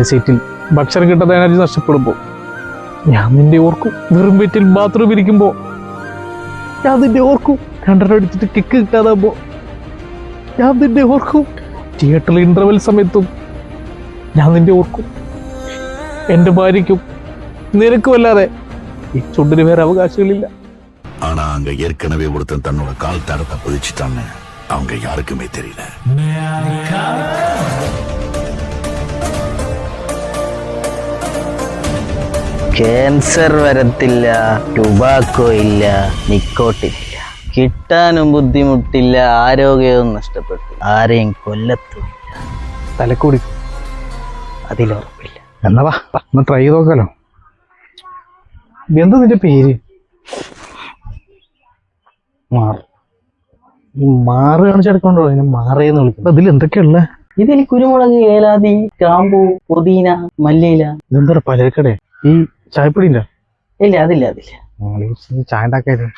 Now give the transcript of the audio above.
സീറ്റിൽ ഭക്ഷണം കിട്ടാത്ത എനർജി നഷ്ടപ്പെടുമ്പോൾ ഞാൻ നിന്റെ ഓർക്കും. വെറും വീട്ടിൽ ബാത്റൂം ഇരിക്കുമ്പോൾ ഞാൻ നിന്റെ ഓർക്കും. രണ്ടെണ്ണം അടിച്ചിട്ട് കിക്ക് കിട്ടാതാകുമ്പോൾ ഞാൻ നിന്റെ ഓർക്കും. തിയേറ്ററിൽ ഇന്റർവെൽ സമയത്തും ഞാൻ നിന്റെ ഓർക്കും. എൻ്റെ ഭാര്യയ്ക്കും നിനക്കും അല്ലാതെ ഈ ചുണ്ടിന് വേറെ അവകാശങ്ങളില്ല. ஆனா அங்க ஏற்கனவே ஒருத்தன் தன்னோட கால் தடத்தை பதிச்சுட்டான்னு அவங்க யாருக்குமே தெரியல. ക്യാൻസർ വരത്തില്ല, ടുബാക്കോ ഇല്ല, നിക്കോട്ടിൻ ഇല്ല, കിട്ടാനും ബുദ്ധിമുട്ടില്ല, ആരോഗ്യവും നഷ്ടപ്പെട്ടു, ആരെയും കൊല്ലത്തുമില്ല. തലക്കൂടി അതിലുറപ്പില്ല. എന്നാ വാ ഒന്ന് ട്രൈ ചെയ്ത് നോക്കാലോ. എന്താ നിന്റെ പേര്? മാറ് കാണിച്ചെടുക്കണ്ടോ? അതിനെ മാറേന്ന് വിളിക്കും. അതിൽ എന്തൊക്കെയുള്ള? ഇതിൽ കുരുമുളക്, ഏലാതി, ഗ്രാമ്പൂ, പുതിന, മല്ലിയില. ഇതെന്താ പലചരക്കടേ? ഈ ചായപ്പൊടിന്റെ? ഇല്ല, അതില്ല. ചായ ഉണ്ടാക്കായിരുന്നു.